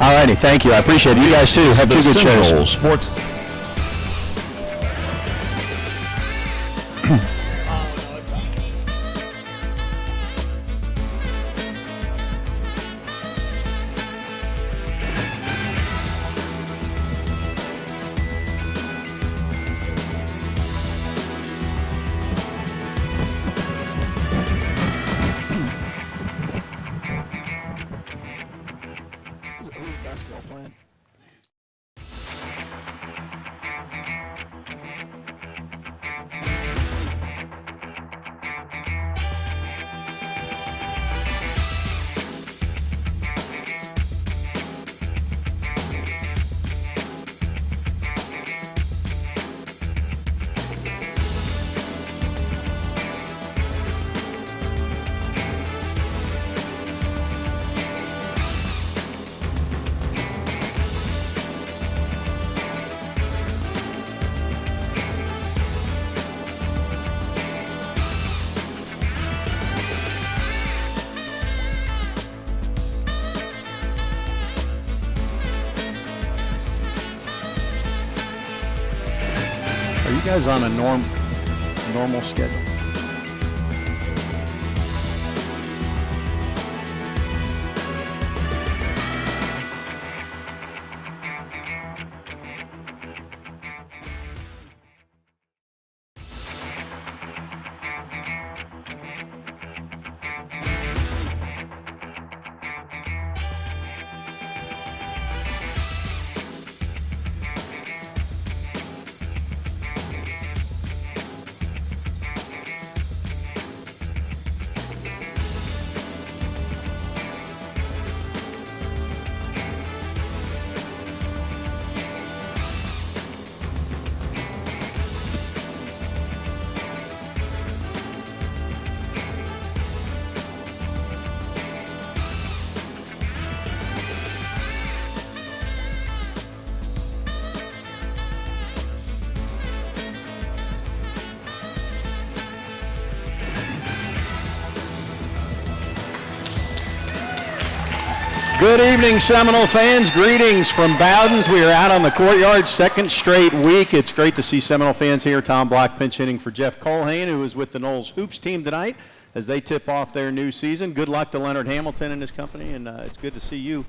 All righty, thank you. I appreciate it. You guys too. Have two good shows. Sports. Are you guys on a normal schedule? Good evening, Seminole fans. Greetings from Bowden's. We are out on the courtyard, second straight week. It's great to see Seminole fans here. Tom Block pinch hitting for Jeff Colhane, who is with the Knowles Hoops team tonight as they tip off their new season. Good luck to Leonard Hamilton and his company, and it's good to see you,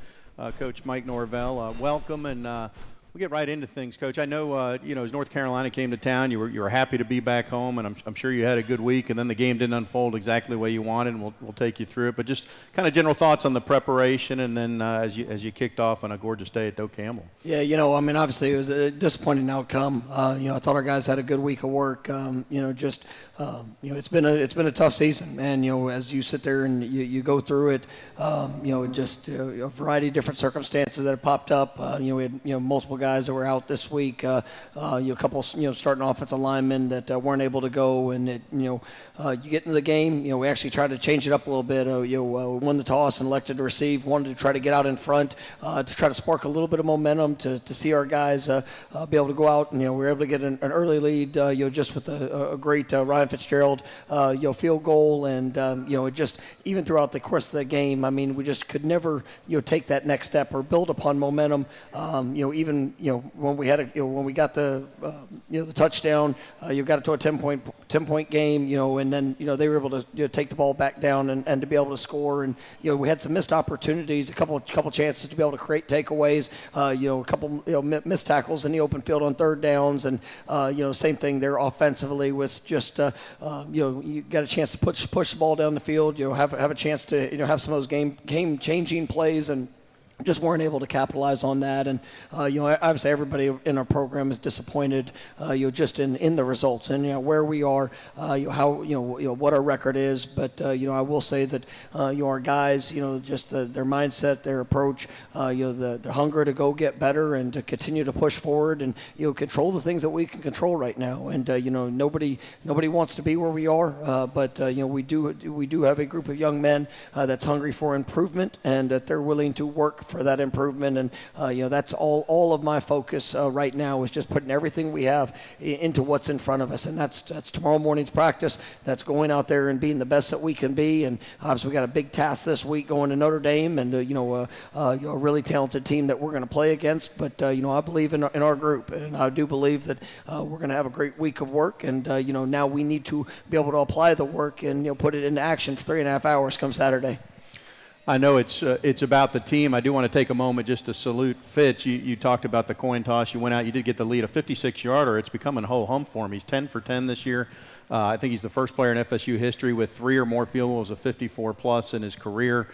Coach Mike Norvell. Welcome, and we'll get right into things, Coach. I know, as North Carolina came to town, you were happy to be back home, and I'm sure you had a good week, and then the game didn't unfold exactly the way you wanted, and we'll take you through it. But just kind of general thoughts on the preparation, and then as you kicked off on a gorgeous day at Doak Campbell. Yeah, obviously it was a disappointing outcome. I thought our guys had a good week of work. It's been a tough season, and as you sit there and you go through it, a variety of different circumstances that have popped up. We had multiple guys that were out this week. A couple starting offensive linemen that weren't able to go, and you get into the game. We actually tried to change it up a little bit. Won the toss and elected to receive. Wanted to try to get out in front to try to spark a little bit of momentum to see our guys be able to go out, and we were able to get an early lead. Just with a great Ryan Fitzgerald field goal, and it just even throughout the course of the game, we just could never take that next step or build upon momentum. Even when we had when we got the touchdown, you got it to a 10-point game, and then they were able to take the ball back down and to be able to score, and we had some missed opportunities, a couple chances to be able to create takeaways, a couple missed tackles in the open field on third downs, and same thing there offensively was just you got a chance to push the ball down the field, have a chance to have some of those game changing plays, and just weren't able to capitalize on that. And obviously everybody in our program is disappointed just in the results and where we are, how what our record is. But I will say that our guys, just their mindset, their approach, the hunger to go get better and to continue to push forward and control the things that we can control right now. And nobody wants to be where we are, but we do have a group of young men that's hungry for improvement and that they're willing to work for that improvement. And that's all of my focus right now is just putting everything we have into what's in front of us, and that's tomorrow morning's practice. That's going out there and being the best that we can be. And obviously we got a big task this week going to Notre Dame, and a really talented team that we're going to play against. But I believe in our group, and I do believe that we're going to have a great week of work. And now we need to be able to apply the work and put it into action for 3.5 hours come Saturday. I know it's about the team. I do want to take a moment just to salute Fitz. You talked about the coin toss. You went out. You did get the lead, a 56-yarder. It's becoming a whole hump for him. He's 10 for 10 this year. I think he's the first player in FSU history with 3 or more field goals of 54-plus in his career.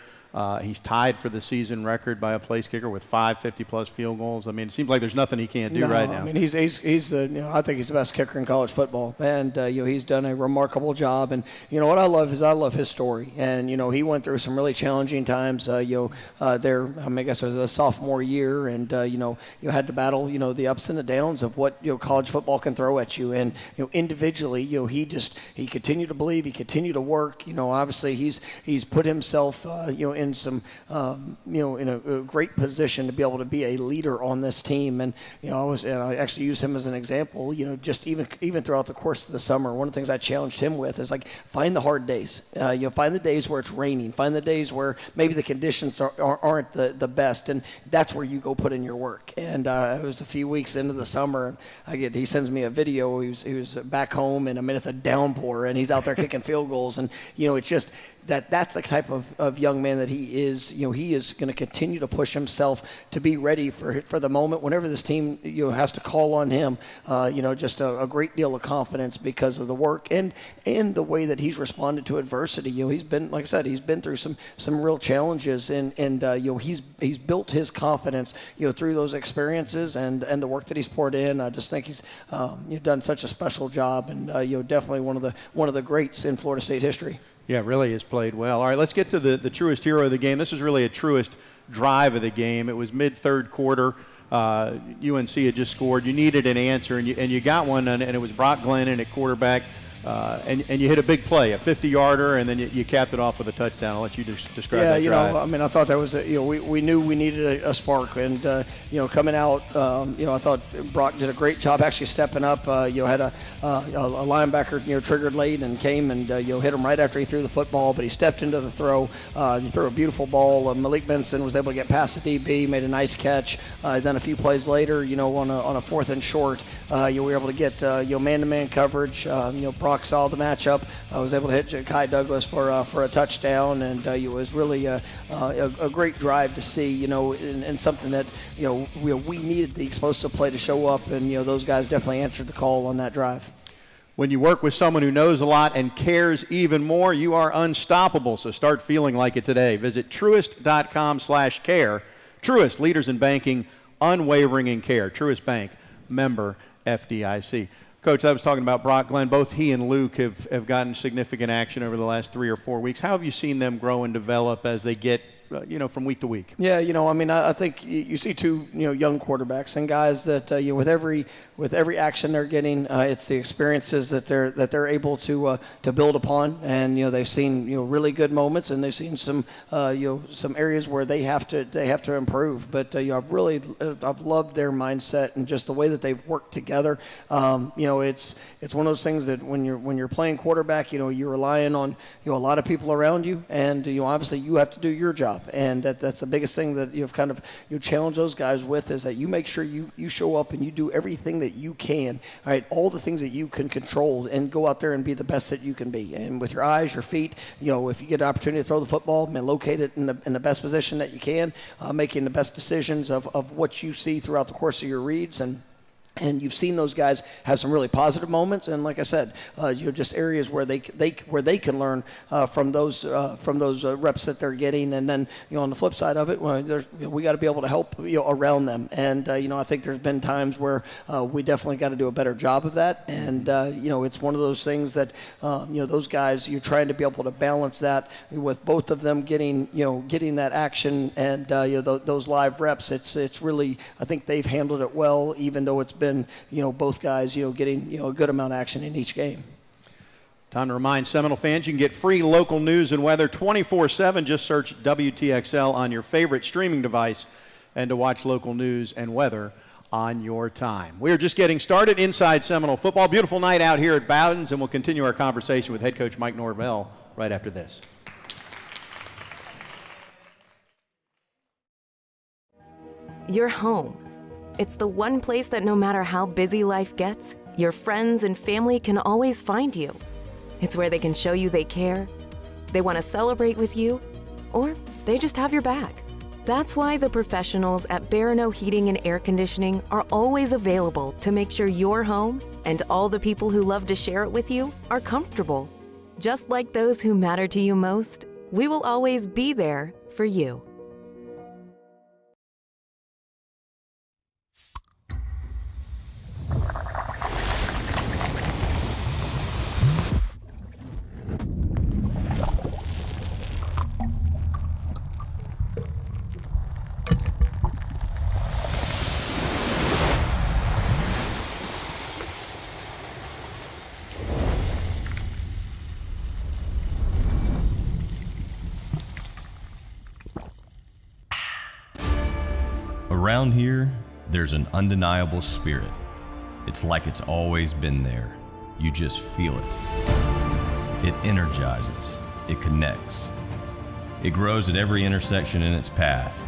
He's tied for the season record by a place kicker with 5 50-plus field goals. I mean, it seems like there's nothing he can't do right now. I mean, he's I think he's the best kicker in college football, and he's done a remarkable job. And what I love his story. And he went through some really challenging times. I guess it was a sophomore year, and you had to battle the ups and the downs of what college football can throw at you. And individually, he continued to believe, he continued to work. Obviously he's put himself in some in a great position to be able to be a leader on this team. And I actually use him as an example. Just even throughout the course of the summer, one of the things I challenged him with is like, find the hard days. Find the days where it's raining. Find the days where maybe the conditions aren't the best, and that's where you go put in your work. And it was a few weeks into the summer, and he sends me a video. He was back home, and it's a downpour, and he's out there kicking field goals, and it's just that's the type of young man that he is. He is going to continue to push himself to be ready for the moment whenever this team has to call on him. Just a great deal of confidence because of the work and the way that he's responded to adversity. He's been, like I said, he's been through some real challenges, and he's built his confidence through those experiences and the work that he's poured in. I just think he's done such a special job, and definitely one of the greats in Florida State history. Yeah, really has played well. All right, let's get to the truest hero of the game. This was really a truest drive of the game. It was mid-third quarter. UNC had just scored. You needed an answer, and you got one, and it was Brock Glennon at quarterback. And you hit a big play, a 50-yarder, and then you capped it off with a touchdown. I'll let you describe that drive. I thought that was we knew we needed a spark, and coming out, I thought Brock did a great job actually stepping up. Had a linebacker triggered late and came and hit him right after he threw the football, but he stepped into the throw. He threw a beautiful ball. Malik Benson was able to get past the DB, made a nice catch. Then a few plays later, on a 4th and short, we were able to get man-to-man coverage. Brock saw the matchup. I was able to hit Kai Douglas for a touchdown, and it was really a great drive to see, and something that we needed the explosive play to show up, and those guys definitely answered the call on that drive. When you work with someone who knows a lot and cares even more, you are unstoppable. So start feeling like it today. Visit truist.com/care. Truist, leaders in banking, unwavering in care. Truist Bank, member FDIC. Coach, I was talking about Brock Glenn. Both he and Luke have gotten significant action over the last 3 or 4 weeks. How have you seen them grow and develop as they get from week to week? Yeah, I think you see two young quarterbacks and guys that with every action they're getting, it's the experiences that they're able to build upon, and they've seen really good moments, and they've seen some areas where they have to improve. But I've loved their mindset and just the way that they've worked together. It's one of those things that when you're playing quarterback, you're relying on a lot of people around you, and obviously you have to do your job, and that's the biggest thing that you challenge those guys with, is that you make sure you show up and you do everything that you can, all right, all the things that you can control, and go out there and be the best that you can be. And with your eyes, your feet, if you get an opportunity to throw the football, locate it in the best position that you can, making the best decisions of what you see throughout the course of your reads. And you've seen those guys have some really positive moments, and like I said, just areas where they can learn from those reps that they're getting. And then on the flip side of it, we got to be able to help around them. And I think there's been times where we definitely got to do a better job of that. And it's one of those things that those guys, you're trying to be able to balance that with both of them getting that action and those live reps. It's really, I think they've handled it well, even though it's been both guys getting a good amount of action in each game. Time to remind Seminole fans you can get free local news and weather 24/7. Just search WTXL on your favorite streaming device and to watch local news and weather on your time. We are just getting started inside Seminole football. Beautiful night out here at Bowden's, and we'll continue our conversation with head coach Mike Norvell right after this. Your home. It's the one place that no matter how busy life gets, your friends and family can always find you. It's where they can show you they care, they want to celebrate with you, or they just have your back. That's why the professionals at Barano Heating and Air Conditioning are always available to make sure your home and all the people who love to share it with you are comfortable. Just like those who matter to you most, we will always be there for you. Around here, there's an undeniable spirit. It's like it's always been there. You just feel it. It energizes. It connects. It grows at every intersection in its path.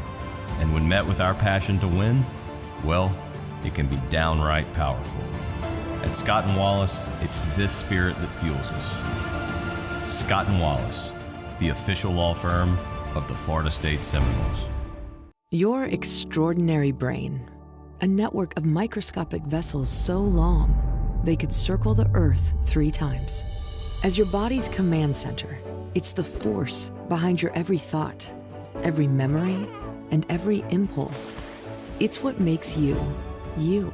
And when met with our passion to win, well, it can be downright powerful. At Scott & Wallace, it's this spirit that fuels us. Scott & Wallace, the official law firm of the Florida State Seminoles. Your extraordinary brain, a network of microscopic vessels so long they could circle the Earth 3 times. As your body's command center, it's the force behind your every thought, every memory, and every impulse. It's what makes you, you.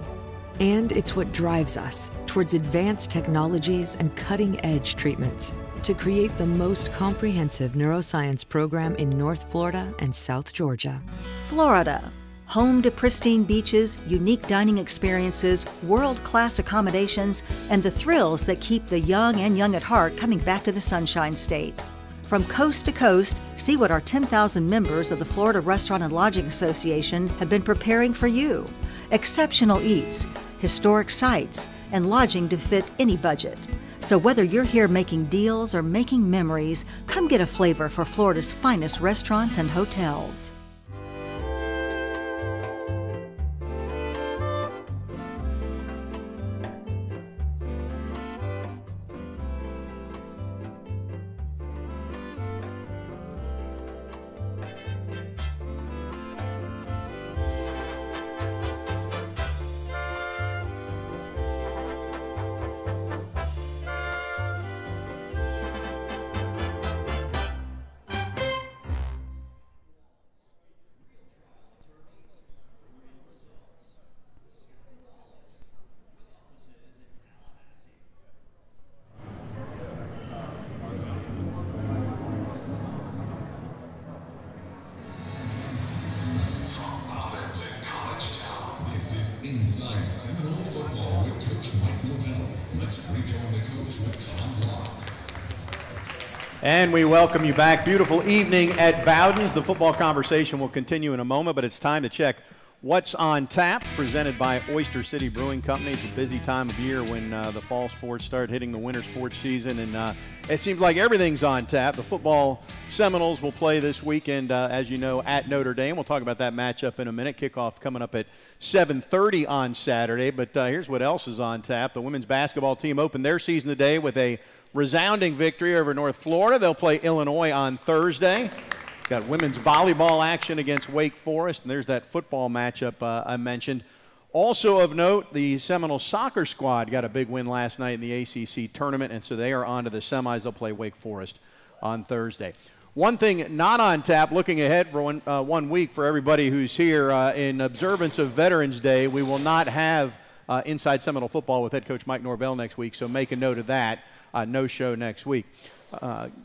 And it's what drives us towards advanced technologies and cutting-edge treatments to create the most comprehensive neuroscience program in North Florida and South Georgia. Florida, home to pristine beaches, unique dining experiences, world-class accommodations, and the thrills that keep the young and young at heart coming back to the Sunshine State. From coast to coast, see what our 10,000 members of the Florida Restaurant and Lodging Association have been preparing for you. Exceptional eats, historic sites, and lodging to fit any budget. So whether you're here making deals or making memories, come get a flavor for Florida's finest restaurants and hotels. Inside Seminole Football with Coach Mike Norvell. Let's rejoin the coach with Tom Block. And we welcome you back. Beautiful evening at Bowden's. The football conversation will continue in a moment, but it's time to check what's on tap, presented by Oyster City Brewing Company. It's a busy time of year when the fall sports start hitting the winter sports season, and it seems like everything's on tap. The football Seminoles will play this weekend, as you know, at Notre Dame. We'll talk about that matchup in a minute. Kickoff coming up at 7:30 on Saturday, but here's what else is on tap. The women's basketball team opened their season today with a resounding victory over North Florida. They'll play Illinois on Thursday. Got women's volleyball action against Wake Forest, and there's that football matchup I mentioned. Also of note, the Seminole soccer squad got a big win last night in the ACC tournament, and so they are on to the semis. They'll play Wake Forest on Thursday. One thing not on tap, looking ahead for one week for everybody who's here, in observance of Veterans Day, we will not have Inside Seminole Football with head coach Mike Norvell next week, so make a note of that. No show next week.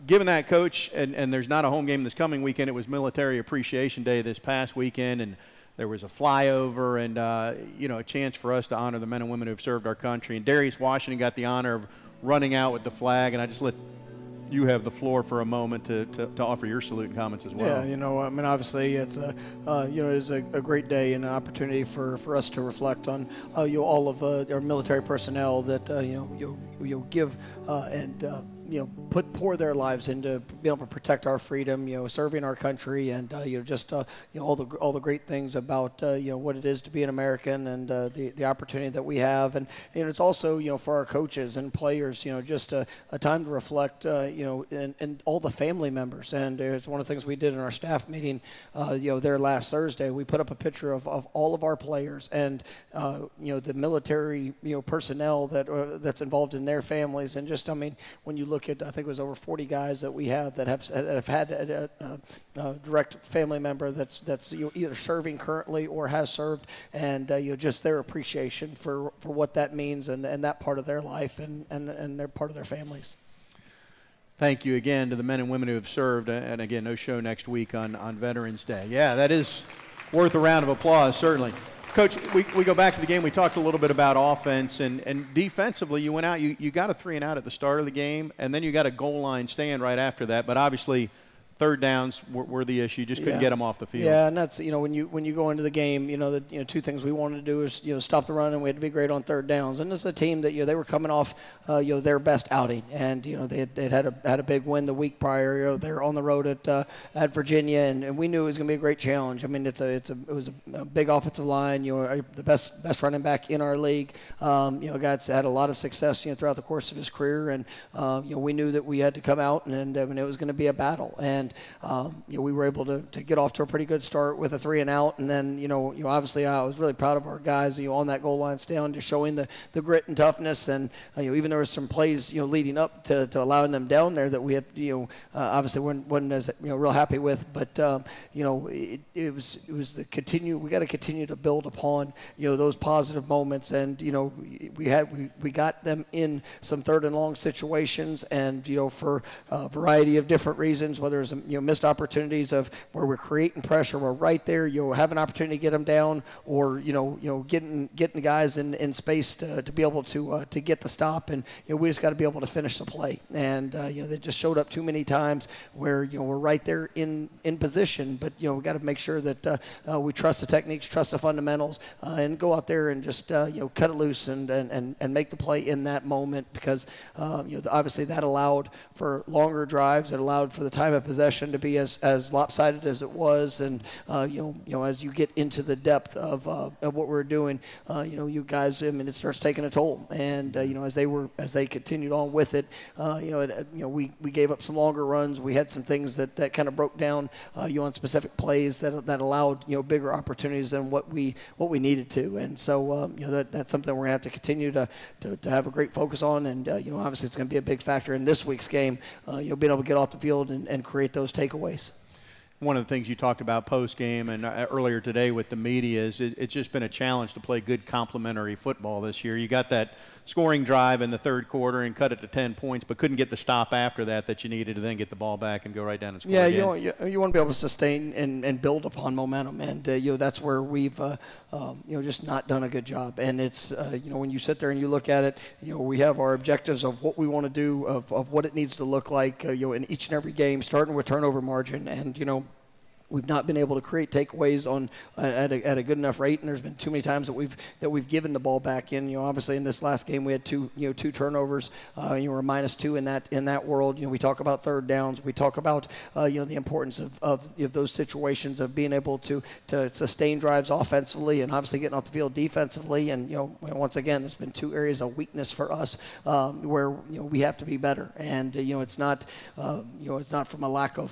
Given that, Coach, and there's not a home game this coming weekend, it was Military Appreciation Day this past weekend, and there was a flyover and, a chance for us to honor the men and women who have served our country. And Darius Washington got the honor of running out with the flag, and I just let you have the floor for a moment to offer your salute and comments as well. Yeah, I mean, obviously it's it's a great day and an opportunity for us to reflect on all of our military personnel that you'll give and pour their lives into being able to protect our freedom, serving our country, and all the great things about what it is to be an American, and the opportunity that we have, and it's also for our coaches and players, just a time to reflect, and all the family members. And it's one of the things we did in our staff meeting, there last Thursday. We put up a picture of all of our players and the military personnel that's involved in their families, and just when you look at, I think it was over 40 guys that we have that have had a direct family member that's either serving currently or has served, and just their appreciation for what that means and that part of their life and they're part of their families. Thank you again to the men and women who have served, and again, no show next week on Veterans Day. Yeah, that is worth a round of applause, certainly. Coach, we go back to the game. We talked a little bit about offense, and defensively, you went out, you got a 3-and-out at the start of the game, and then you got a goal line stand right after that. But obviously, third downs were the issue. Just couldn't get them off the field. Yeah, and that's when you go into the game, the two things we wanted to do is stop the run, and we had to be great on third downs. And it's a team that they were coming off their best outing, and they had a big win the week prior. They're on the road at Virginia, and we knew it was going to be a great challenge. I mean, it was a big offensive line. The best running back in our league. A guy that's had a lot of success throughout the course of his career, and we knew that we had to come out, and it was going to be a battle. And we were able to get off to a pretty good start with a 3-and-out, and then obviously I was really proud of our guys on that goal line stand, just showing the grit and toughness, and even there were some plays leading up to allowing them down there that we had obviously wasn't as real happy with, but it was the continue. We got to continue to build upon those positive moments, and we got them in some third and long situations, and for a variety of different reasons, whether it's missed opportunities of where we're creating pressure, we're right there, have an opportunity to get them down, or getting the guys in space to be able to get the stop, and we just got to be able to finish the play. And they just showed up too many times where we're right there in position, but we got to make sure that we trust the techniques, trust the fundamentals, and go out there and just cut it loose and make the play in that moment, because obviously that allowed for longer drives. It allowed for the time of possession to be as lopsided as it was, and as you get into the depth of what we're doing, you guys, it starts taking a toll, and as they continued on with it, we gave up some longer runs. We had some things that kind of broke down on specific plays that allowed bigger opportunities than what we needed to, and so that's something we're gonna have to continue to have a great focus on, and obviously it's gonna be a big factor in this week's game, being able to get off the field and create those takeaways. One of the things you talked about post-game and earlier today with the media is it's just been a challenge to play good complementary football this year. You got that scoring drive in the third quarter and cut it to 10 points, but couldn't get the stop after that you needed to then get the ball back and go right down and score again. You want to be able to sustain and build upon momentum, and that's where we've just not done a good job. And it's when you sit there and you look at it, we have our objectives of what we want to do, of what it needs to look like, in each and every game, starting with turnover margin, and we've not been able to create takeaways at a good enough rate, and there's been too many times that we've given the ball back in. Obviously in this last game we had two turnovers. We're -2 in that world. We talk about third downs. We talk about the importance of those situations of being able to sustain drives offensively, and obviously getting off the field defensively. And once again, there's been two areas of weakness for us where we have to be better. And it's not from a lack of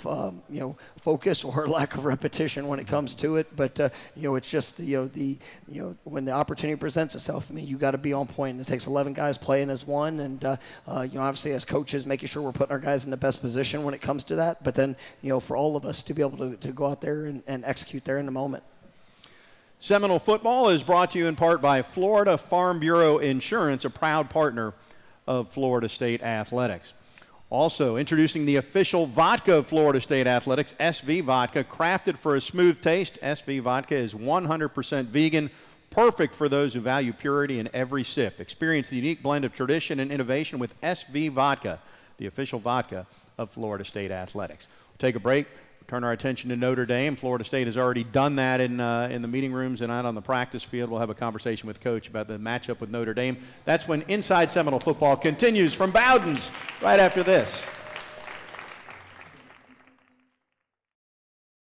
focus or lack of repetition when it comes to it, but it's just when the opportunity presents itself, you got to be on point. It takes 11 guys playing as one, and obviously as coaches, making sure we're putting our guys in the best position when it comes to that. But then for all of us to be able to go out there and execute there in the moment. Seminole Football is brought to you in part by Florida Farm Bureau Insurance, a proud partner of Florida State Athletics. Also, introducing the official vodka of Florida State Athletics, SV Vodka, crafted for a smooth taste. SV Vodka is 100% vegan, perfect for those who value purity in every sip. Experience the unique blend of tradition and innovation with SV Vodka, the official vodka of Florida State Athletics. We'll take a break. Turn our attention to Notre Dame. Florida State has already done that in the meeting rooms and out on the practice field. We'll have a conversation with Coach about the matchup with Notre Dame. That's when Inside Seminole Football continues from Bowden's right after this.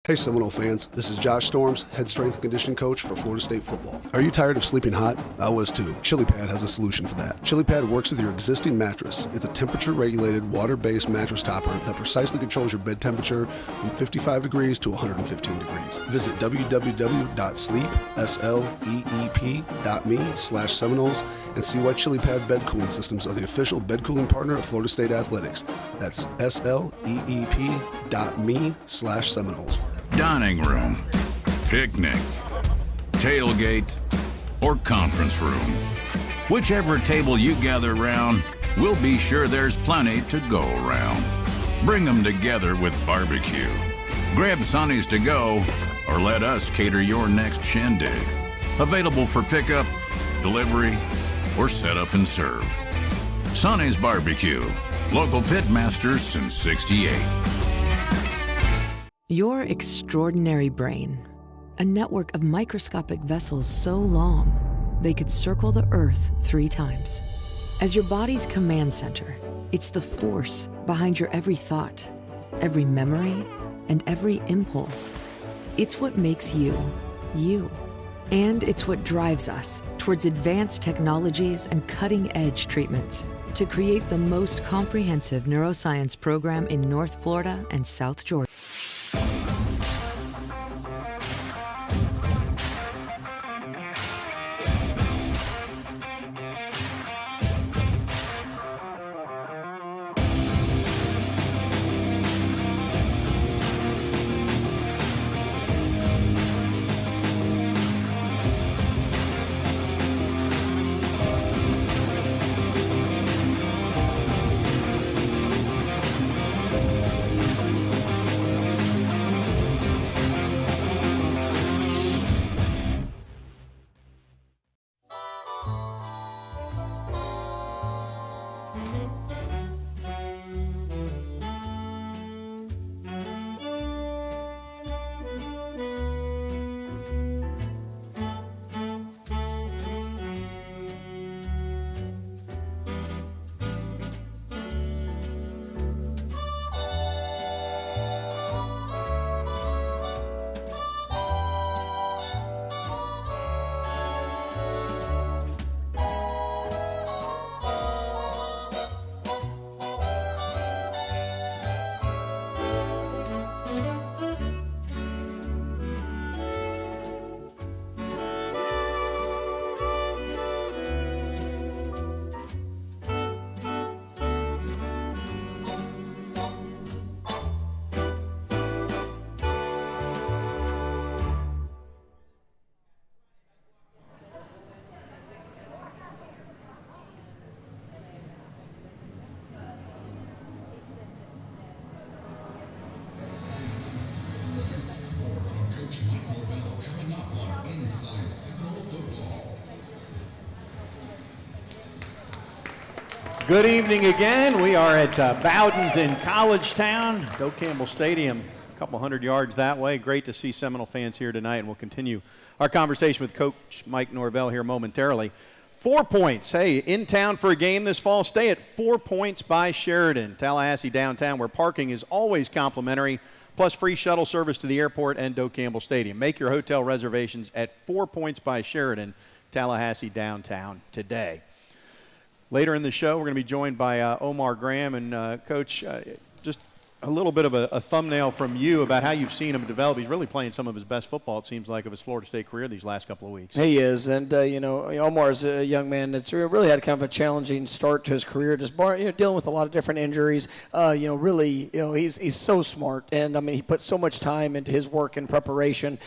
Hey Seminole fans, this is Josh Storms, head strength and conditioning coach for Florida State football. Are you tired of sleeping hot? I was too. ChiliPad has a solution for that. ChiliPad works with your existing mattress. It's a temperature-regulated, water-based mattress topper that precisely controls your bed temperature from 55 degrees to 115 degrees. Visit www.sleep.me/Seminoles and see why ChiliPad bed cooling systems are the official bed cooling partner of Florida State Athletics. That's sleep.me/Seminoles. Dining room, picnic, tailgate, or conference room. Whichever table you gather around, we'll be sure there's plenty to go around. Bring them together with barbecue. Grab Sonny's to go, or let us cater your next shindig. Available for pickup, delivery, or set up and serve. Sonny's Barbecue, local pitmasters since '68. Your extraordinary brain, a network of microscopic vessels so long they could circle the Earth 3 times. As your body's command center, it's the force behind your every thought, every memory, and every impulse. It's what makes you, you. And it's what drives us towards advanced technologies and cutting-edge treatments to create the most comprehensive neuroscience program in North Florida and South Georgia. Coach Mike Norvell coming up on Inside Seminole Football. Good evening again. We are at Bowden's in Collegetown, Doak Campbell Stadium, a couple hundred yards that way. Great to see Seminole fans here tonight, and we'll continue our conversation with Coach Mike Norvell here momentarily. 4 points. Hey, in town for a game this fall, stay at 4 points by Sheridan, Tallahassee downtown, where parking is always complimentary, plus free shuttle service to the airport and Doak Campbell Stadium. Make your hotel reservations at 4 points by Sheridan, Tallahassee downtown today. Later in the show, we're going to be joined by Omar Graham. And, Coach, just a little bit of a thumbnail from you about how you've seen him develop. He's really playing some of his best football, it seems like, of his Florida State career these last couple of weeks. He is, and Omar's a young man that's really had kind of a challenging start to his career, just dealing with a lot of different injuries. He's so smart, and I mean he puts so much time into his work and preparation.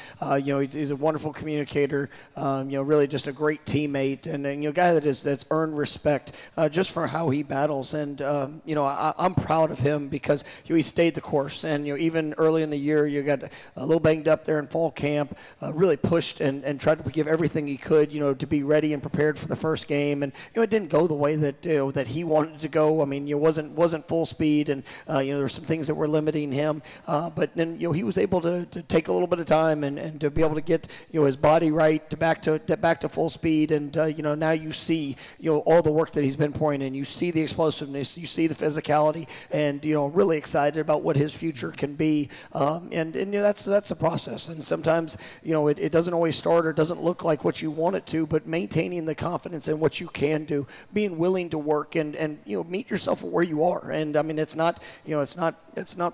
He's a wonderful communicator. Really just a great teammate, and a guy that's earned respect just for how he battles. And I'm proud of him because he he stayed the course. And, even early in the year, you got a little banged up there in fall camp, really pushed and tried to give everything he could, to be ready and prepared for the first game. And, it didn't go the way that, that he wanted to go. I mean, it wasn't full speed, and, there were some things that were limiting him. But then, he was able to take a little bit of time and to be able to get, his body right back to full speed. And, now you see, all the work that he's been pouring in. You see the explosiveness, you see the physicality, and, really excited about what his future can be. And that's the process. And sometimes, it doesn't always start or doesn't look like what you want it to, but maintaining the confidence in what you can do, being willing to work and meet yourself where you are. And I mean, it's not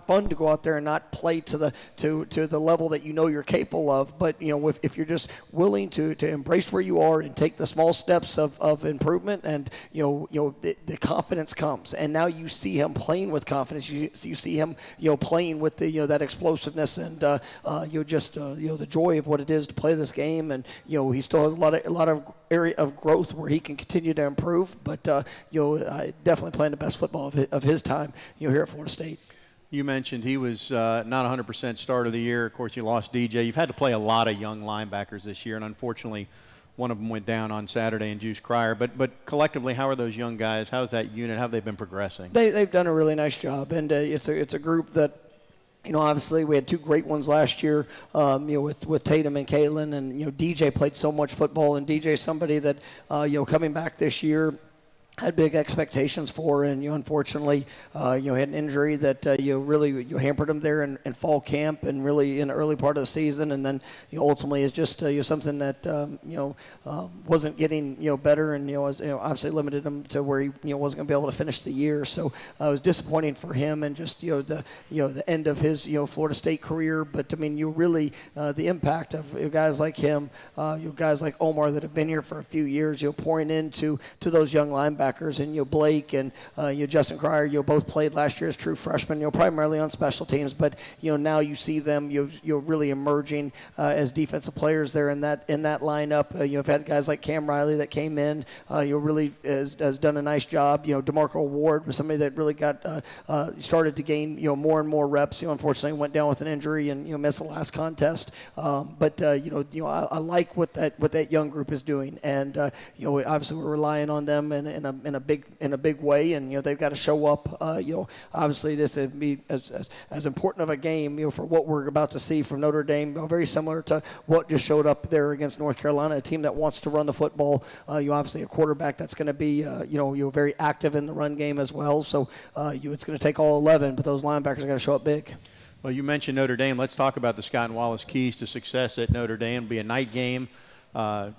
fun to go out there and not play to the level that you're capable of. But if you're just willing to embrace where you are and take the small steps of improvement, and the confidence comes. And now you see him playing with confidence. You see him playing with the that explosiveness and the joy of what it is to play this game. And he still has a lot of area of growth where he can continue to improve. But definitely playing the best football of his time here at Florida State. You mentioned he was not 100% start of the year. Of course, you lost DJ. You've had to play a lot of young linebackers this year, and unfortunately, one of them went down on Saturday in Juice Cryer. But collectively, how are those young guys? How's that unit? How have they been progressing? They've done a really nice job, and it's a group that. Obviously we had two great ones last year, with Tatum and Kalen, and DJ played so much football, and DJ somebody that coming back this year had big expectations for, and unfortunately had an injury that really hampered him there in fall camp and really in the early part of the season, and then ultimately is just something that wasn't getting better, and obviously limited him to where he wasn't going to be able to finish the year. So it was disappointing for him, and just the end of his Florida State career. But I mean, really the impact of guys like him, guys like Omar that have been here for a few years, pouring into those young linebackers. And Blake and Justin Cryer, both played last year as true freshmen, primarily on special teams. But now you see them, really emerging as defensive players there in that lineup. You've had guys like Cam Riley that came in, really has done a nice job. DeMarco Ward was somebody that really got started to gain more and more reps. Unfortunately went down with an injury and missed the last contest. But I like what that young group is doing, and obviously we're relying on them in a big way, and they've got to show up. Obviously this would be as important of a game for what we're about to see from Notre Dame. Very similar to what just showed up there against North Carolina, a team that wants to run the football. Obviously a quarterback that's going to be very active in the run game as well. So it's going to take all 11, but those linebackers are going to show up big. Well, you mentioned Notre Dame. Let's talk about the Scott and Wallace keys to success at Notre Dame. It'll be a night game.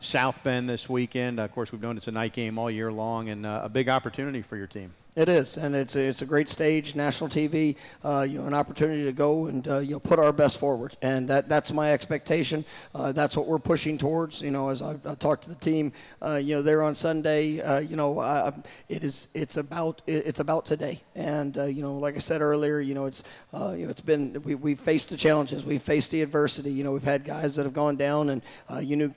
South Bend this weekend. Of course, we've known it's a night game all year long, and a big opportunity for your team. It is, and it's a great stage, national TV, an opportunity to go and put our best forward, and that's my expectation. That's what we're pushing towards. As I talked to the team, there on Sunday, it's about today, and like I said earlier, it's been we've faced the challenges, we've faced the adversity. We've had guys that have gone down, and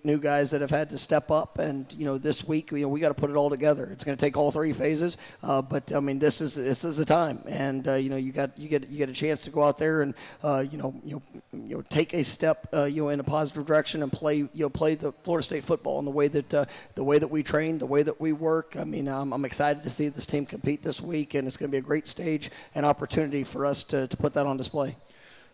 new guys that have had to step up, and this week we got to put it all together. It's going to take all three phases, but I mean, this is the time, and you get a chance to go out there and take a step in a positive direction and play the Florida State football in the way that we train, the way that we work. I mean, I'm excited to see this team compete this week, and it's going to be a great stage and opportunity for us to put that on display.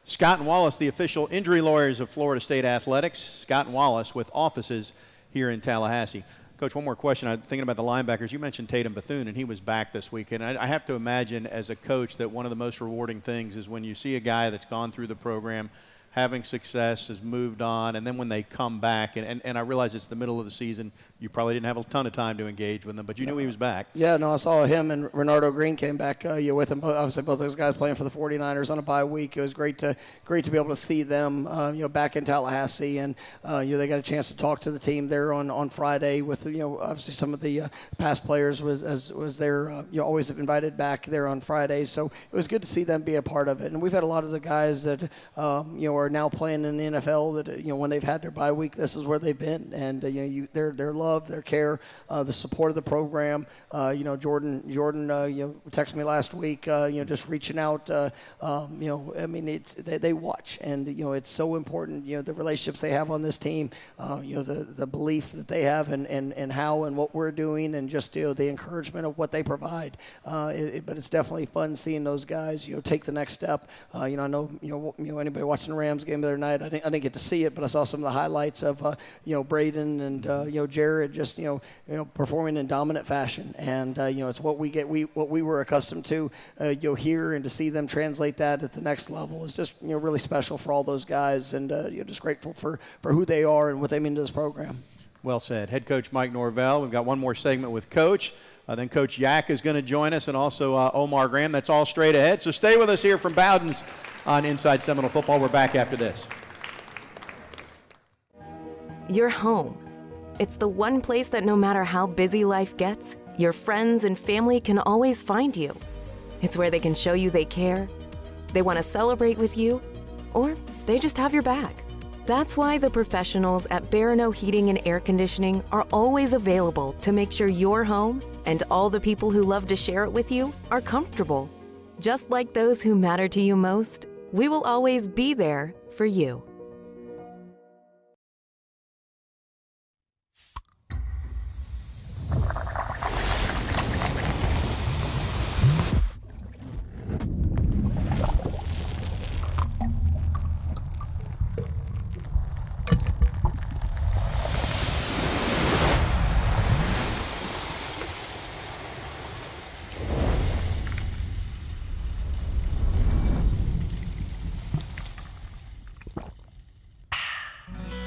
Scott and Wallace, the official injury lawyers of Florida State athletics. Scott and Wallace with offices here in Tallahassee. Coach, one more question. I'm thinking about the linebackers. You mentioned Tatum Bethune, and he was back this week. And I have to imagine as a coach that one of the most rewarding things is when you see a guy that's gone through the program, having success, has moved on, and then when they come back, and I realize it's the middle of the season, you probably didn't have a ton of time to engage with them, but you knew he was back. Yeah, no, I saw him and Renardo Green came back with him. Obviously, both those guys playing for the 49ers on a bye week. It was great to be able to see them, back in Tallahassee, and they got a chance to talk to the team there on Friday with obviously some of the past players was there. Always invited back there on Friday, so it was good to see them be a part of it. And we've had a lot of the guys that are are now playing in the NFL that, when they've had their bye week, this is where they've been. And, their love, their care, the support of the program. Jordan, texted me last week, just reaching out, they watch. And, it's so important, the relationships they have on this team, the belief that they have and how and what we're doing, and just, the encouragement of what they provide. But it's definitely fun seeing those guys, take the next step. I know, anybody watching the Rams game the other night, I didn't get to see it, but I saw some of the highlights of, Braden and, Jared just, performing in dominant fashion. And, it's what we were accustomed to, here, and to see them translate that at the next level is just, really special for all those guys. And, just grateful for who they are and what they mean to this program. Well said. Head Coach Mike Norvell. We've got one more segment with Coach. Then Coach Yak is going to join us, and also Omar Graham. That's all straight ahead. So stay with us here from Bowden's on Inside Seminole Football. We're back after this. Your home. It's the one place that no matter how busy life gets, your friends and family can always find you. It's where they can show you they care, they want to celebrate with you, or they just have your back. That's why the professionals at Barano Heating and Air Conditioning are always available to make sure your home and all the people who love to share it with you are comfortable. Just like those who matter to you most, we will always be there for you.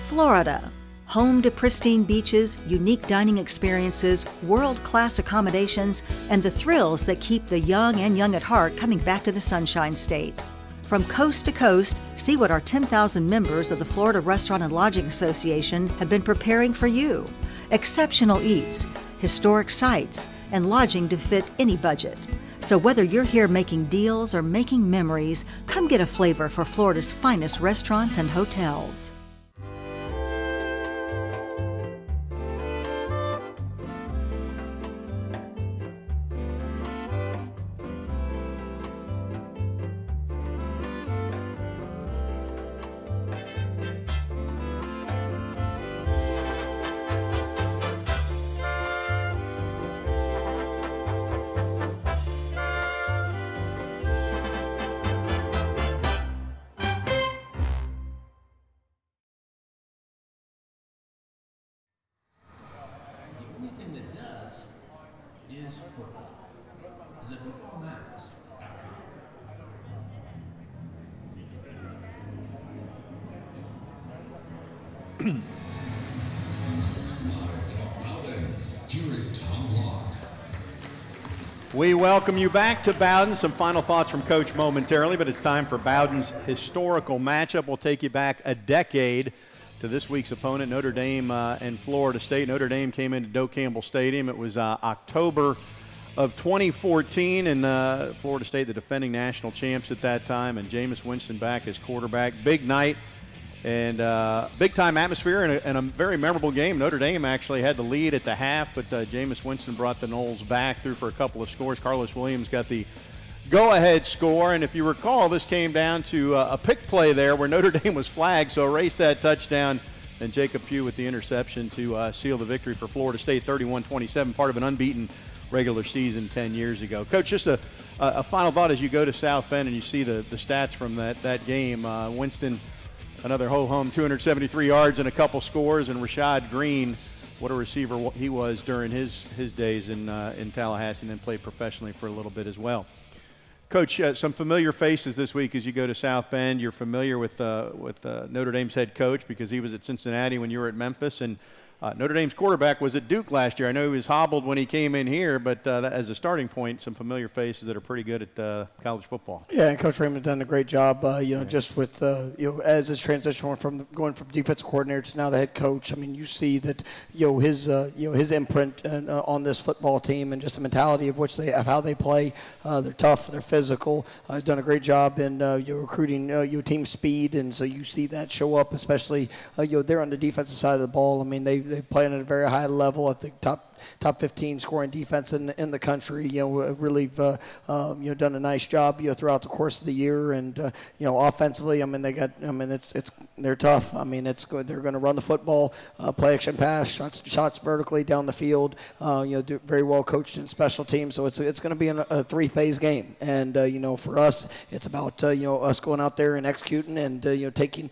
Florida, home to pristine beaches, unique dining experiences, world-class accommodations, and the thrills that keep the young and young at heart coming back to the Sunshine State. From coast to coast, see what our 10,000 members of the Florida Restaurant and Lodging Association have been preparing for you. Exceptional eats, historic sites, and lodging to fit any budget. So whether you're here making deals or making memories, come get a flavor for Florida's finest restaurants and hotels. Here is Tom Block. We welcome you back to Bowden. Some final thoughts from Coach momentarily, but it's time for Bowden's historical matchup. We'll take you back a decade to this week's opponent, Notre Dame and Florida State. Notre Dame came into Doak Campbell Stadium. It was October of 2014, and Florida State, the defending national champs at that time, and Jameis Winston back as quarterback. Big night and big-time atmosphere and a very memorable game. Notre Dame actually had the lead at the half, but Jameis Winston brought the Noles back, threw for a couple of scores. Carlos Williams got the go-ahead score, and if you recall, this came down to a pick play there where Notre Dame was flagged, so erased that touchdown, and Jacob Pugh with the interception to seal the victory for Florida State, 31-27, part of an unbeaten regular season 10 years ago. Coach, just a final thought as you go to South Bend and you see the stats from that game. Winston, another ho-hum, 273 yards and a couple scores, and Rashad Green, what a receiver he was during his days in Tallahassee, and then played professionally for a little bit as well. Coach, some familiar faces this week as you go to South Bend. You're familiar with Notre Dame's head coach because he was at Cincinnati when you were at Memphis, and Notre Dame's quarterback was at Duke last year. I know he was hobbled when he came in here, but as a starting point, some familiar faces that are pretty good at college football. Yeah, and Coach Raymond done a great job, just with, as his transition from going from defensive coordinator to now the head coach. I mean, you see that, his imprint on this football team and just the mentality of how they play. They're tough, they're physical. He's done a great job in recruiting your team speed, and so you see that show up, especially they're on the defensive side of the ball. I mean, they play at a very high level at the top 15 scoring defense in the country. Really done a nice job throughout the course of the year, and offensively, I mean they're tough. I mean it's good. They're going to run the football, play action pass, shots vertically down the field. Do very well coached in special teams. So it's going to be a three-phase game, and for us it's about us going out there and executing and taking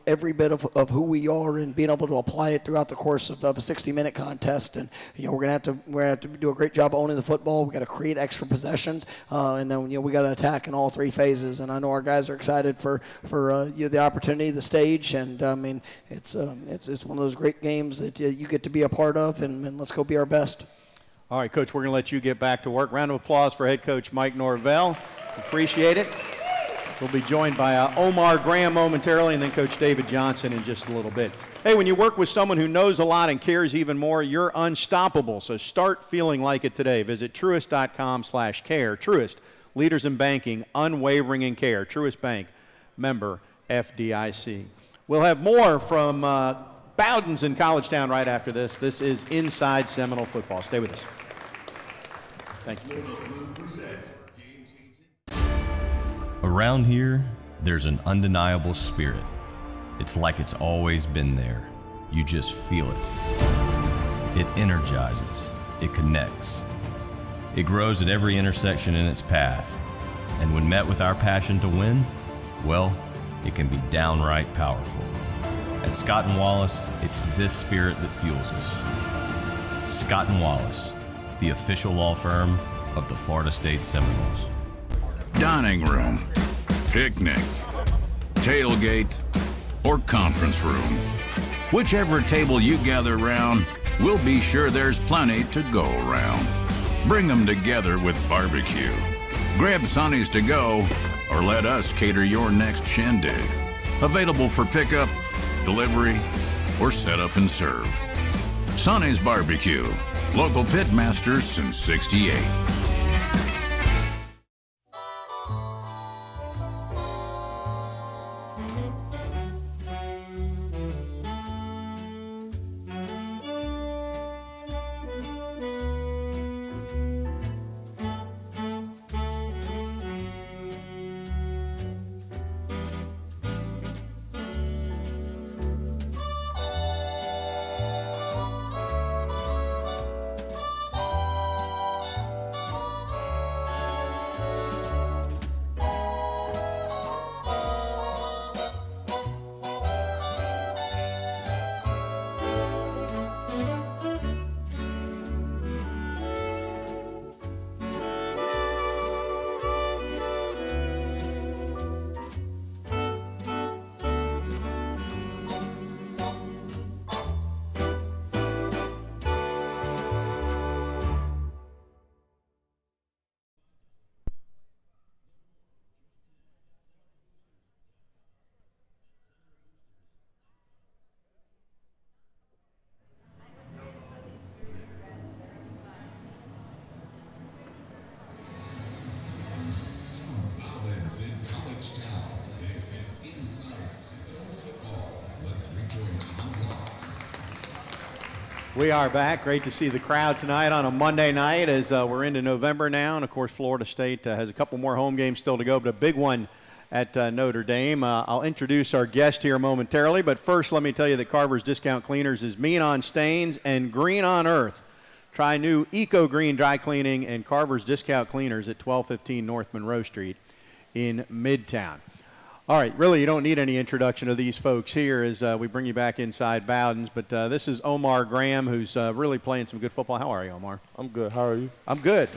every bit of who we are and being able to apply it throughout the course of a 60-minute contest. And we're gonna have to do a great job owning the football. We got to create extra possessions, and then we got to attack in all three phases. And I know our guys are excited for the opportunity, the stage, and I mean it's one of those great games that you get to be a part of, and let's go be our best. All right, Coach, we're going to let you get back to work. Round of applause for Head Coach Mike Norvell. Appreciate it. We'll be joined by Omar Graham momentarily, and then Coach David Johnson in just a little bit. Hey, when you work with someone who knows a lot and cares even more, you're unstoppable. So start feeling like it today. Visit truist.com/care. Truist, leaders in banking, unwavering in care. Truist Bank, member FDIC. We'll have more from Bowden's in College Town right after this. This is Inside Seminole Football. Stay with us. Thank you. Around here, there's an undeniable spirit. It's like it's always been there. You just feel it. It energizes. It connects. It grows at every intersection in its path. And when met with our passion to win, well, it can be downright powerful. At Scott & Wallace, it's this spirit that fuels us. Scott & Wallace, the official law firm of the Florida State Seminoles. Dining room, picnic, tailgate, or conference room. Whichever table you gather around, we'll be sure there's plenty to go around. Bring them together with barbecue. Grab Sonny's to go, or let us cater your next shindig. Available for pickup, delivery, or set up and serve. Sonny's Barbecue, local pitmasters since '68. In College Town, this is Inside Seminole Football. Let's rejoin Tom Block. We are back. Great to see the crowd tonight on a Monday night as we're into November now. And, of course, Florida State has a couple more home games still to go, but a big one at Notre Dame. I'll introduce our guest here momentarily, but first let me tell you that Carver's Discount Cleaners is mean on stains and green on earth. Try new Eco Green Dry Cleaning and Carver's Discount Cleaners at 1215 North Monroe Street in Midtown. All right, really, you don't need any introduction of these folks here as we bring you back inside Bowden's, but this is Omar Graham, who's really playing some good football. How are you, Omar? I'm good. How are you? I'm good.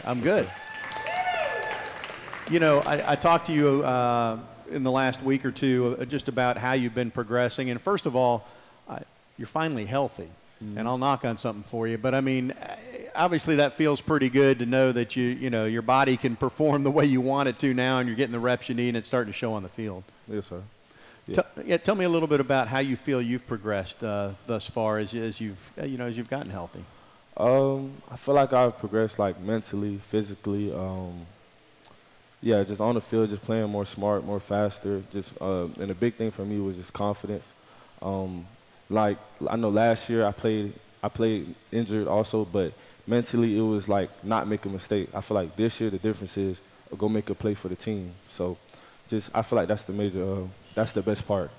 You know, I talked to you in the last week or two just about how you've been progressing, and first of all, you're finally healthy. And I'll knock on something for you. But, I mean, obviously that feels pretty good to know that your body can perform the way you want it to now, and you're getting the reps you need, and it's starting to show on the field. Yes, sir. Yeah. Tell me a little bit about how you feel you've progressed thus far as you've gotten healthy. I feel like I've progressed, like, mentally, physically. Just on the field, just playing more smart, more faster. And the big thing for me was just confidence. Like, I know last year I played injured also, but mentally it was like not make a mistake. I feel like this year the difference is go make a play for the team. So I feel like that's the best part.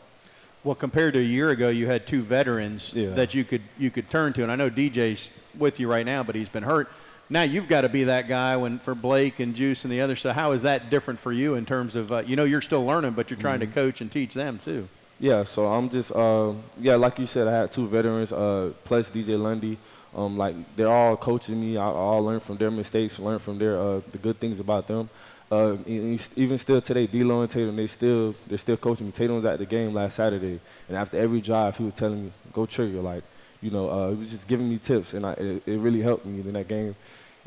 Well, compared to a year ago, you had two veterans that you could turn to, and I know DJ's with you right now, but he's been hurt. Now you've got to be that guy for Blake and Juice and the others. So how is that different for you in terms of you're still learning, but you're trying to coach and teach them too? Yeah, so I'm just like you said, I had two veterans plus DJ Lundy. Like they're all coaching me. I all learn from their mistakes, learn from their the good things about them. Even still today, D-Lo and Tatum, they're still coaching me. Tatum was at the game last Saturday, and after every drive, he was telling me, "Go trigger," like he was just giving me tips, and it really helped me in that game.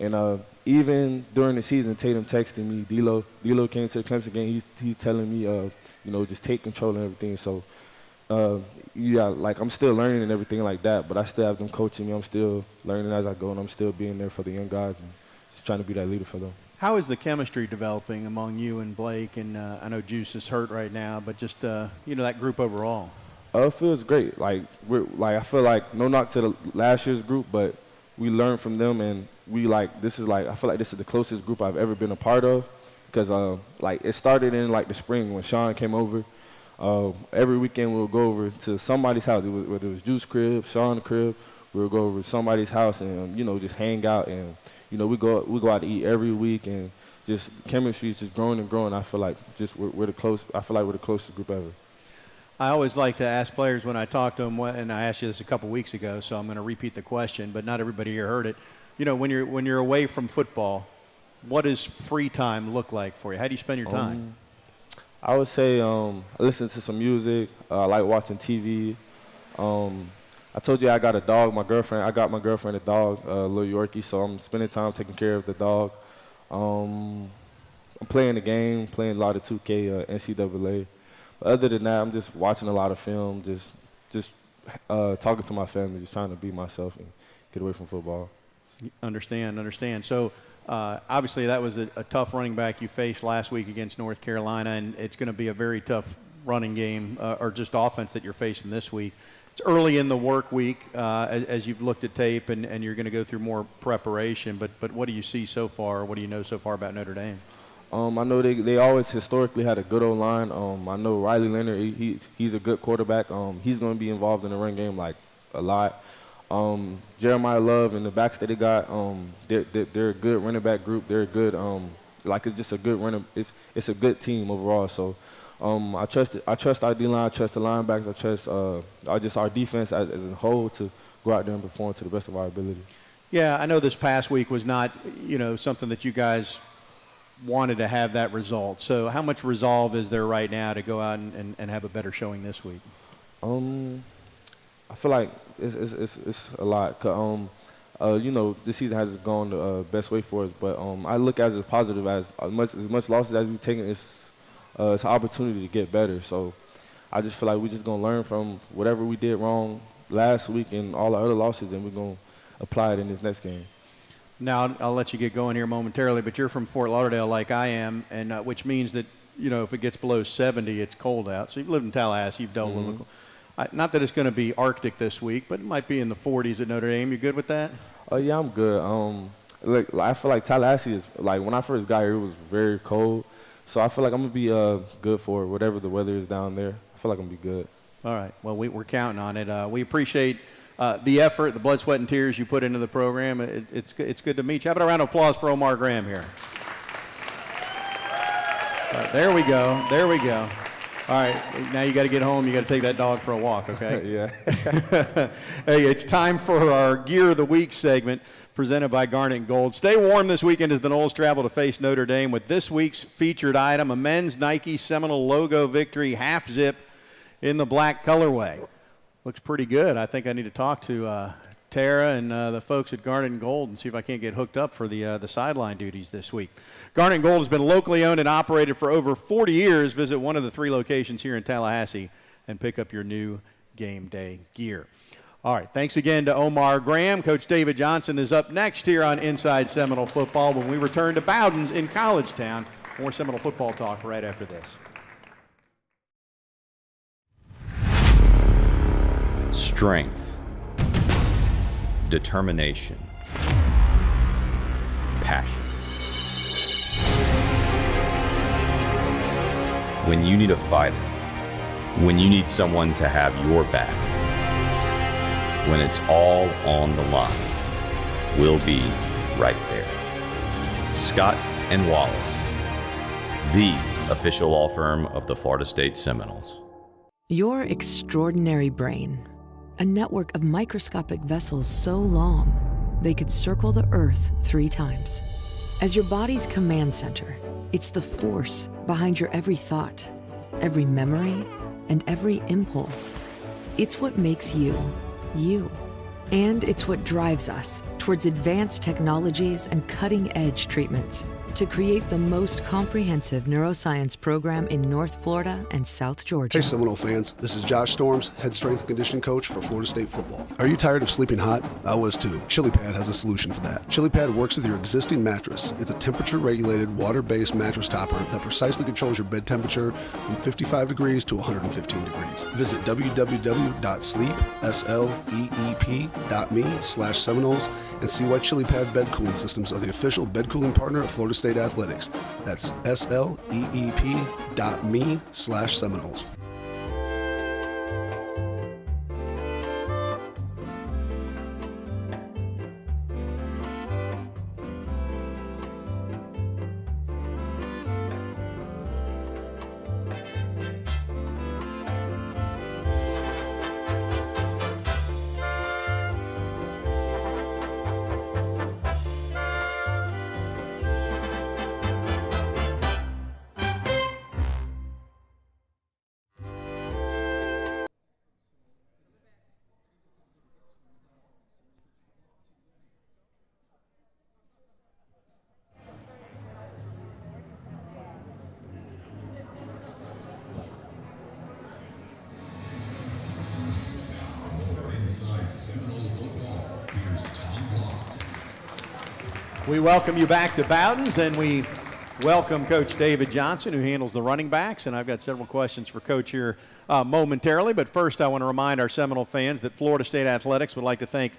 And even during the season, Tatum texted me. D-Lo came to the Clemson game. He's telling me, just take control and everything. So, like I'm still learning and everything like that, but I still have them coaching me. I'm still learning as I go, and I'm still being there for the young guys and just trying to be that leader for them. How is the chemistry developing among you and Blake? And I know Juice is hurt right now, but just that group overall. It feels great. Like I feel like no knock to the last year's group, but we learned from them, and I feel like this is the closest group I've ever been a part of, because it started in the spring when Sean came over. Every weekend we'll go over to somebody's house, whether it was Juice crib, Sean's crib. We'll go over to somebody's house and just hang out, and we go out to eat every week, and just chemistry is just growing and growing. I feel like we're the closest group ever. I always like to ask players when I talk to them, and I asked you this a couple weeks ago, so I'm going to repeat the question, but not everybody here heard it. When you're away from football, what does free time look like for you? How do you spend your time? I would say I listen to some music. I like watching TV. I told you I got a dog. I got my girlfriend a dog, a little Yorkie, so I'm spending time taking care of the dog. I'm playing the game, playing a lot of 2K, NCAA. But other than that, I'm just watching a lot of film, just talking to my family, just trying to be myself and get away from football. Understand. So obviously that was a tough running back you faced last week against North Carolina, and it's going to be a very tough running game or just offense that you're facing this week. It's early in the work week as you've looked at tape, and you're going to go through more preparation. But what do you see so far? What do you know so far about Notre Dame? I know they always historically had a good O-line. I know Riley Leonard, he's a good quarterback. He's going to be involved in the run game a lot. Jeremiah Love and the backs that they got, they're a good running back group. They're a good, it's just a good running. It's a good team overall. So I trust our D-line. I trust the linebackers. I trust our defense as a whole to go out there and perform to the best of our ability. Yeah, I know this past week was not something that you guys wanted to have that result. So how much resolve is there right now to go out and have a better showing this week? I feel like it's a lot. This season hasn't gone the best way for us, but I look at it as positive. As much losses as we've taken, it's an opportunity to get better. So I just feel like we're just gonna learn from whatever we did wrong last week and all the other losses, and we're gonna apply it in this next game. Now, I'll let you get going here momentarily, but you're from Fort Lauderdale like I am, and which means that, if it gets below 70, it's cold out. So you've lived in Tallahassee, you've dealt with it. Not that it's going to be Arctic this week, but it might be in the 40s at Notre Dame. You good with that? Yeah, I'm good. I feel like Tallahassee is, when I first got here, it was very cold. So I feel like I'm going to be good for whatever the weather is down there. I feel like I'm going to be good. All right. Well, we're counting on it. We appreciate the effort, the blood, sweat, and tears you put into the program. It's good to meet you. How about a round of applause for Omar Graham here? There we go. All right, now you got to get home. You got to take that dog for a walk, okay? Yeah. Hey, it's time for our Gear of the Week segment presented by Garnet Gold. Stay warm this weekend as the Noles travel to face Notre Dame with this week's featured item, a men's Nike Seminole logo victory half zip in the black colorway. looks pretty good. I think I need to talk to Tara and the folks at Garnet and Gold and see if I can't get hooked up for the sideline duties this week. Garnet and Gold has been locally owned and operated for over 40 years. Visit one of the 3 locations here in Tallahassee and pick up your new game day gear. All right, thanks again to Omar Graham. Coach David Johnson is up next here on Inside Seminole Football when we return to Bowden's in College Town. More Seminole football talk right after this. Strength, determination, passion. When you need a fighter, when you need someone to have your back, when it's all on the line, we'll be right there. Scott and Wallace, the official law firm of the Florida State Seminoles. Your extraordinary brain, a network of microscopic vessels so long they could circle the Earth 3 times. As your body's command center, it's the force behind your every thought, every memory, and every impulse. It's what makes you, you. And it's what drives us towards advanced technologies and cutting-edge treatments to create the most comprehensive neuroscience program in North Florida and South Georgia. Hey Seminole fans, this is Josh Storms, head strength and conditioning coach for Florida State football. Are you tired of sleeping hot? I was too. Chili Pad has a solution for that. Chili Pad works with your existing mattress. It's a temperature-regulated, water-based mattress topper that precisely controls your bed temperature from 55 degrees to 115 degrees. Visit www.sleep.me/Seminoles and see why Chili Pad bed cooling systems are the official bed cooling partner of Florida State Athletics. That's sleep.me/Seminoles. Inside Seminole Football, here's Tom Block. We welcome you back to Bowden's, and we welcome Coach David Johnson, who handles the running backs. And I've got several questions for Coach here momentarily. But first, I want to remind our Seminole fans that Florida State Athletics would like to thank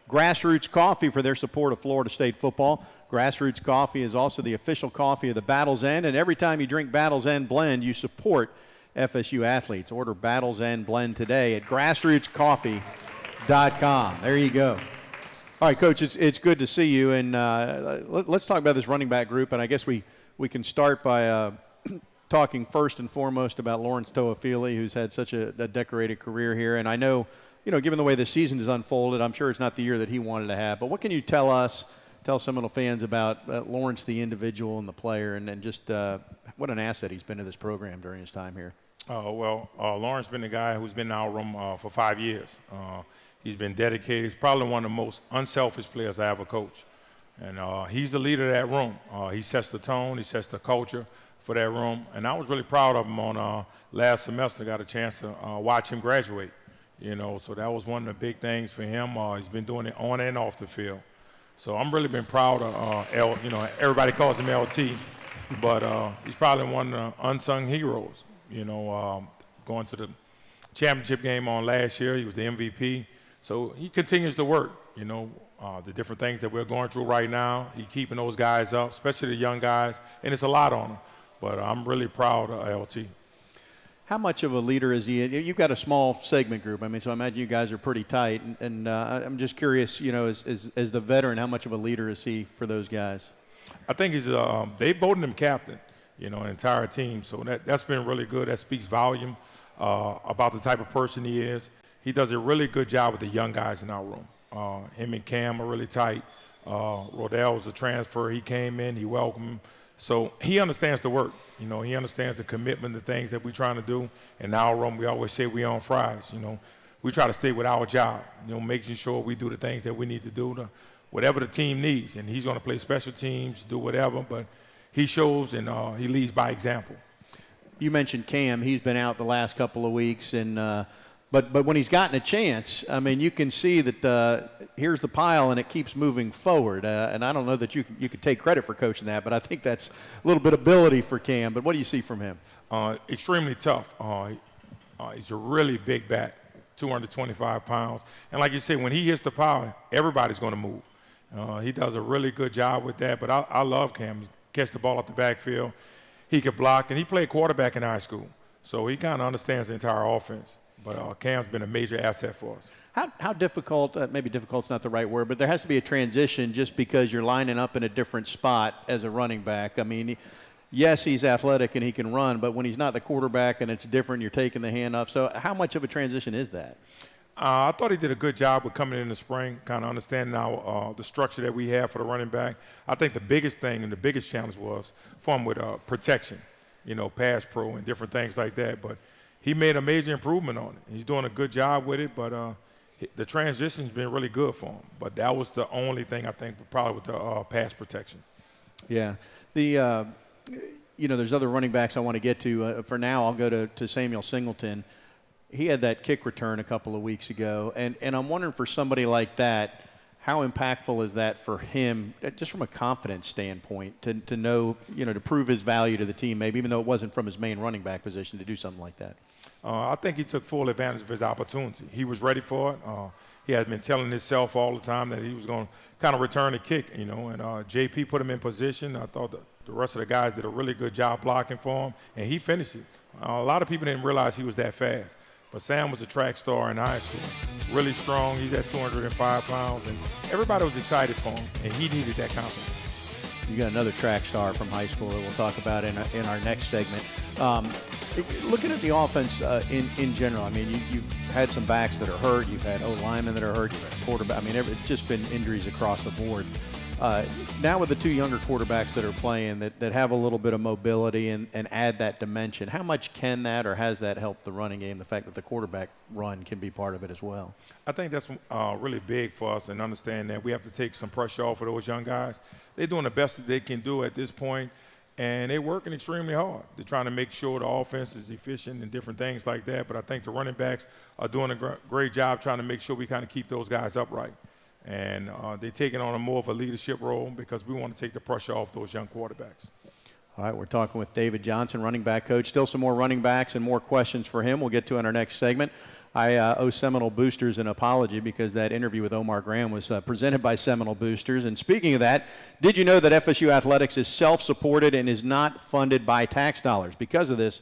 Grassroots Coffee for their support of Florida State football. Grassroots Coffee is also the official coffee of the Battle's End, and every time you drink Battle's End Blend, you support FSU athletes. Order Battle's End Blend today at grassrootscoffee.com. There you go. All right, Coach, it's good to see you, and let's talk about this running back group, and I guess we can start by talking first and foremost about Lawrence Toafili, who's had such a decorated career here, and I know, given the way the season has unfolded, I'm sure it's not the year that he wanted to have, but what can you tell Seminole fans about Lawrence, the individual and the player, and just what an asset he's been to this program during his time here? Lawrence been the guy who's been in our room for 5 years. He's been dedicated. He's probably one of the most unselfish players I ever coached. And he's the leader of that room. He sets the tone. He sets the culture for that room. And I was really proud of him on last semester. Got a chance to watch him graduate. So that was one of the big things for him. He's been doing it on and off the field. So I'm really been proud of everybody calls him LT, but he's probably one of the unsung heroes. Going to the championship game on last year, he was the MVP. So he continues to work, the different things that we're going through right now. He's keeping those guys up, especially the young guys, and it's a lot on him. But I'm really proud of LT. How much of a leader is he? You've got a small segment group. So I imagine you guys are pretty tight. And I'm just curious, as the veteran, how much of a leader is he for those guys? I think he's. They voted him captain, an entire team. So that's been really good. That speaks volume about the type of person he is. He does a really good job with the young guys in our room. Him and Cam are really tight. Rodell was a transfer. He came in. He welcomed him. So he understands the work. He understands the commitment, the things that we're trying to do. In our room, we always say we on fries. we try to stay with our job, making sure we do the things that we need to do, whatever the team needs. And he's going to play special teams, do whatever, but he shows and he leads by example. You mentioned Cam. He's been out the last couple of weeks, and but when he's gotten a chance, I mean, you can see that here's the pile, and it keeps moving forward. And I don't know that you could take credit for coaching that, but I think that's a little bit of ability for Cam. But what do you see from him? Extremely tough. He's a really big back, 225 pounds. And like you say, when he hits the pile, everybody's going to move. He does a really good job with that. But I love Cam. He catches the ball off the backfield. He could block, and he played quarterback in high school. So he kind of understands the entire offense. But Cam's been a major asset for us. How difficult, maybe difficult's not the right word, but there has to be a transition just because you're lining up in a different spot as a running back. I mean, yes, he's athletic and he can run, but when he's not the quarterback and it's different, you're taking the handoff. So how much of a transition is that? I thought he did a good job with coming in the spring, kind of understanding the structure that we have for the running back. I think the biggest thing and the biggest challenge was for him with protection, pass pro and different things like that. But he made a major improvement on it. He's doing a good job with it, but the transition's been really good for him. But that was the only thing I think probably with the pass protection. Yeah. There's other running backs I want to get to. For now, I'll go to Samuel Singleton. He had that kick return a couple of weeks ago, and I'm wondering for somebody like that, how impactful is that for him, just from a confidence standpoint, to know, to prove his value to the team, maybe even though it wasn't from his main running back position, to do something like that? I think he took full advantage of his opportunity. He was ready for it. He had been telling himself all the time that he was going to kind of return the kick, and JP put him in position. I thought the rest of the guys did a really good job blocking for him, and he finished it. A lot of people didn't realize he was that fast. But Sam was a track star in high school, really strong. He's at 205 pounds, and everybody was excited for him, and he needed that confidence. You got another track star from high school that we'll talk about in our next segment. Looking at the offense in general, I mean, you've had some backs that are hurt. You've had O-linemen that are hurt. You've had quarterback. I mean, it's just been injuries across the board. Now with the two younger quarterbacks that are playing that have a little bit of mobility and add that dimension, how much can that or has that helped the running game, the fact that the quarterback run can be part of it as well? I think that's really big for us, and understand that we have to take some pressure off of those young guys. They're doing the best that they can do at this point, and they're working extremely hard. They're trying to make sure the offense is efficient and different things like that, but I think the running backs are doing a great job trying to make sure we kind of keep those guys upright. And they're taking on more of a leadership role because we want to take the pressure off those young quarterbacks. All right, we're talking with David Johnson, running back coach. Still some more running backs and more questions for him we'll get to in our next segment. I owe Seminole Boosters an apology because that interview with Omar Graham was presented by Seminole Boosters. And speaking of that, did you know that FSU Athletics is self-supported and is not funded by tax dollars? Because of this,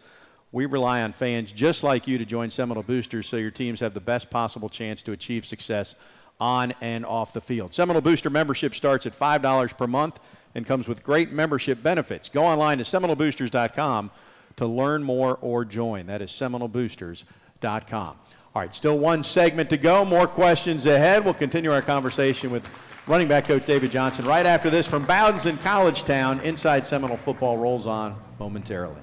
we rely on fans just like you to join Seminole Boosters so your teams have the best possible chance to achieve success on and off the field. Seminole Booster membership starts at $5 per month and comes with great membership benefits. Go online to SeminoleBoosters.com to learn more or join. That is SeminoleBoosters.com. All right, still one segment to go. More questions ahead. We'll continue our conversation with running back coach David Johnson right after this from Bowdens in College Town. Inside Seminole Football rolls on momentarily.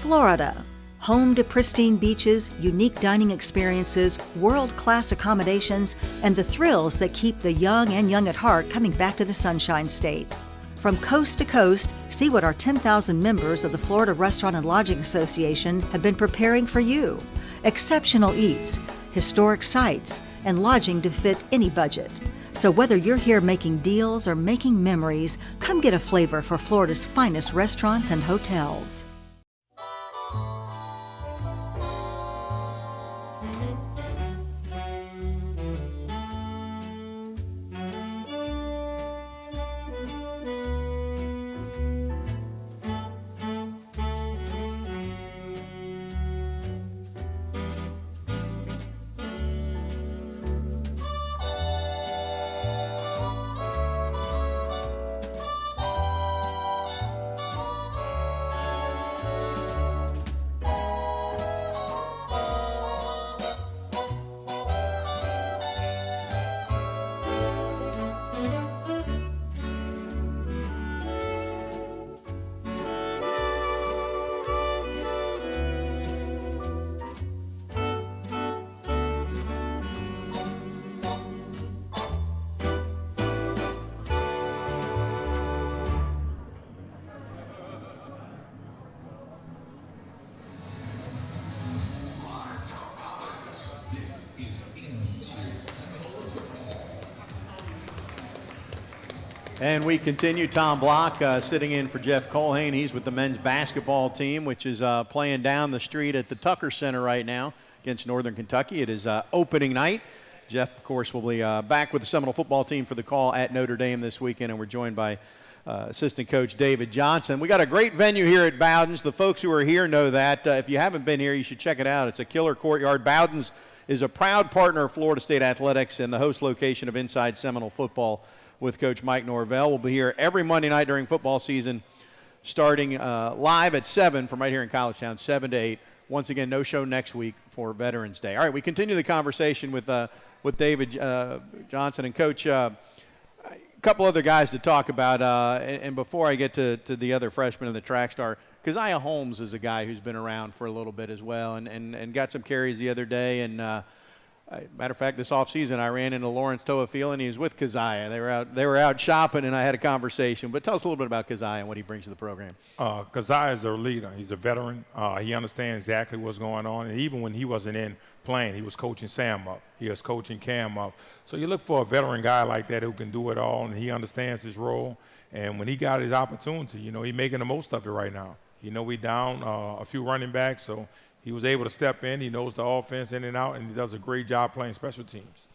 Florida, home to pristine beaches, unique dining experiences, world-class accommodations, and the thrills that keep the young and young at heart coming back to the Sunshine State. From coast to coast, see what our 10,000 members of the Florida Restaurant and Lodging Association have been preparing for you. Exceptional eats, historic sights, and lodging to fit any budget. So whether you're here making deals or making memories, come get a flavor for Florida's finest restaurants and hotels. And we continue. Tom Block sitting in for Jeff Colhane. He's with the men's basketball team, which is playing down the street at the Tucker Center right now against Northern Kentucky. It is opening night. Jeff, of course, will be back with the Seminole football team for the call at Notre Dame this weekend, and we're joined by assistant coach David Johnson. We got a great venue here at Bowden's. The folks who are here know that. If you haven't been here, you should check it out. It's a killer courtyard. Bowden's is a proud partner of Florida State Athletics and the host location of Inside Seminole Football with Coach Mike Norvell. We'll be here every Monday night during football season, starting live at 7 from right here in College Town, 7 to 8. Once again, no show next week for Veterans Day. All right, we continue the conversation with David Johnson and Coach. A couple other guys to talk about, and before I get to the other freshman and the track star, Keziah Holmes is a guy who's been around for a little bit as well, and got some carries the other day. And matter of fact, this offseason I ran into Lawrence Toa Field, and he was with Keziah. They were out shopping, and I had a conversation. But tell us a little bit about Keziah and what he brings to the program. Keziah is a leader. He's a veteran. He understands exactly what's going on. And even when he wasn't in playing, he was coaching Sam up. He was coaching Cam up. So you look for a veteran guy like that who can do it all, and he understands his role. And when he got his opportunity, he's making the most of it right now. We down a few running backs, so he was able to step in. He knows the offense in and out, and he does a great job playing special teams.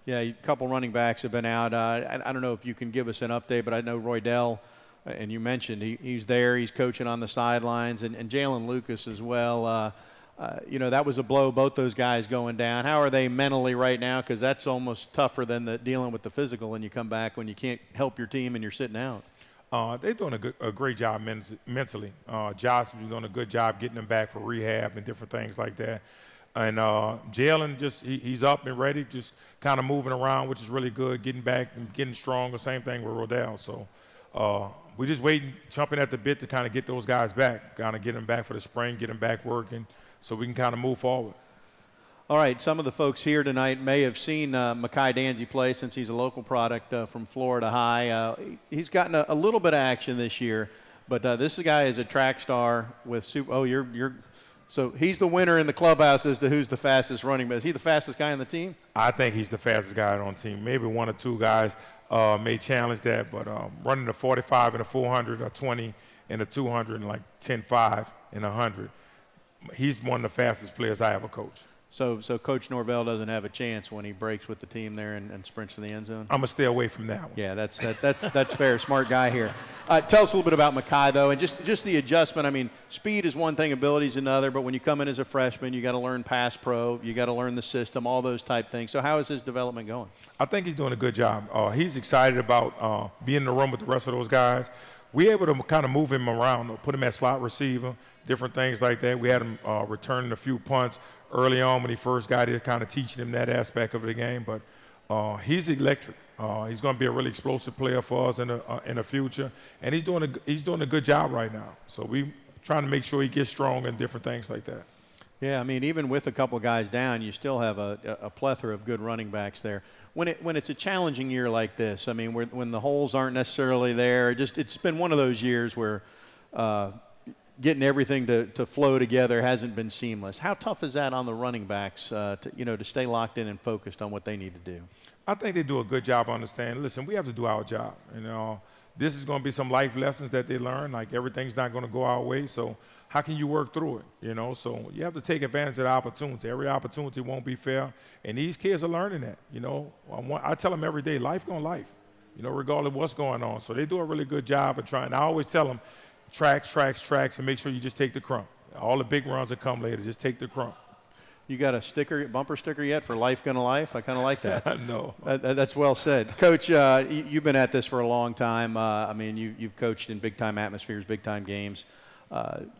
Yeah, a couple running backs have been out. I don't know if you can give us an update, but I know Roydell, and you mentioned he's there. He's coaching on the sidelines, and Jalen Lucas as well. That was a blow, both those guys going down. How are they mentally right now? Because that's almost tougher than dealing with the physical, and you come back when you can't help your team and you're sitting out. They're doing a great job mentally. Josh is doing a good job getting them back for rehab and different things like that. And Jalen, he's up and ready, just kind of moving around, which is really good, getting back and getting stronger. Same thing with Rodell. So we're just waiting, chomping at the bit to kind of get those guys back, kind of get them back for the spring, get them back working so we can kind of move forward. All right, some of the folks here tonight may have seen Mekhi Danzy play since he's a local product from Florida High. He's gotten a little bit of action this year, but this guy is a track star with so he's the winner in the clubhouse as to who's the fastest running back. Is he the fastest guy on the team? I think he's the fastest guy on the team. Maybe one or two guys may challenge that, but running the 45 and a 400 or 20 and a 200 and like 10.5 and 100, he's one of the fastest players I ever coached. So Coach Norvell doesn't have a chance when he breaks with the team there and sprints to the end zone? I'm going to stay away from that one. Yeah, that's fair. Smart guy here. Tell us a little bit about Mekhi, though, and just the adjustment. I mean, speed is one thing, ability is another, but when you come in as a freshman, you got to learn pass pro, you got to learn the system, all those type things. So how is his development going? I think he's doing a good job. He's excited about being in the room with the rest of those guys. We're able to kind of move him around, put him at slot receiver, different things like that. We had him returning a few punts early on when he first got here, kind of teaching him that aspect of the game. But he's electric. He's going to be a really explosive player for us in the future, and he's doing a good job right now. So we trying to make sure he gets strong and different things like that. Yeah, I mean, even with a couple guys down, you still have a plethora of good running backs there. When it's a challenging year like this, I mean, when the holes aren't necessarily there, it's been one of those years where getting everything to flow together hasn't been seamless. How tough is that on the running backs to stay locked in and focused on what they need to do? I think they do a good job understanding. Listen, we have to do our job. This is going to be some life lessons that they learn. Like, everything's not going to go our way, so how can you work through it? So you have to take advantage of the opportunity. Every opportunity won't be fair, and these kids are learning that. I tell them every day, life gonna life, regardless of what's going on. So they do a really good job of trying. I always tell them, tracks, and make sure you just take the crump. All the big runs that come later, just take the crump. You got a bumper sticker yet for Life Gonna Life? I kind of like that. No. That's well said. Coach, you've been at this for a long time. You've coached in big-time atmospheres, big-time games.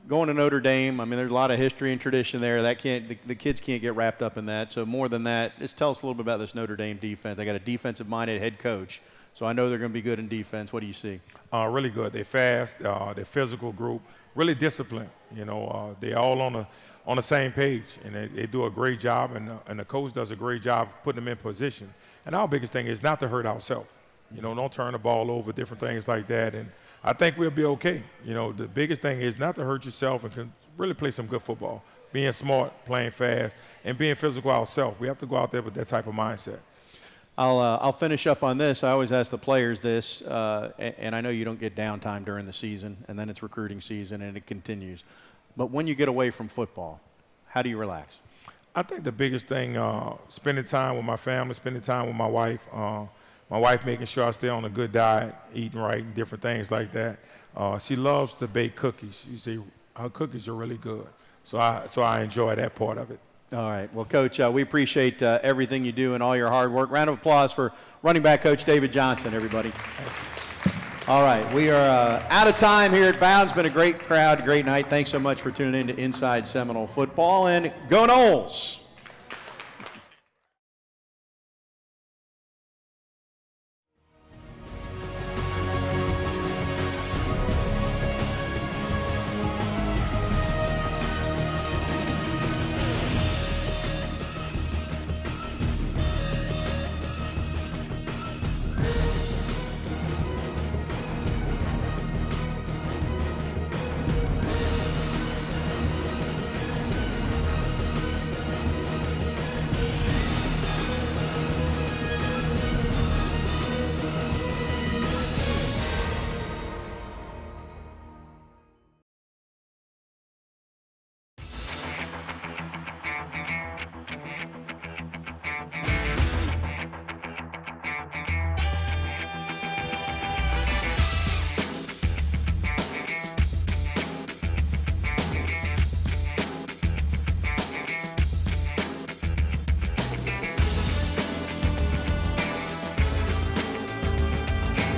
Going to Notre Dame, I mean, there's a lot of history and tradition there. The kids can't get wrapped up in that. So more than that, just tell us a little bit about this Notre Dame defense. They got a defensive-minded head coach, so I know they're going to be good in defense. What do you see? Really good. They're fast. They're physical group. Really disciplined. They're all on the same page, and they do a great job, and the coach does a great job putting them in position. And our biggest thing is not to hurt ourselves. Don't turn the ball over, different things like that. And I think we'll be okay. The biggest thing is not to hurt yourself and can really play some good football. Being smart, playing fast, and being physical ourselves. We have to go out there with that type of mindset. I'll finish up on this. I always ask the players this, and I know you don't get downtime during the season, and then it's recruiting season, and it continues. But when you get away from football, how do you relax? I think the biggest thing, spending time with my family, spending time with my wife. My wife making sure I stay on a good diet, eating right, and different things like that. She loves to bake cookies. You see, her cookies are really good. So I enjoy that part of it. All right. Well, Coach, we appreciate everything you do and all your hard work. Round of applause for running back coach David Johnson, everybody. All right. We are out of time here at Bounds. Been a great crowd, great night. Thanks so much for tuning in to Inside Seminole Football. And go Noles!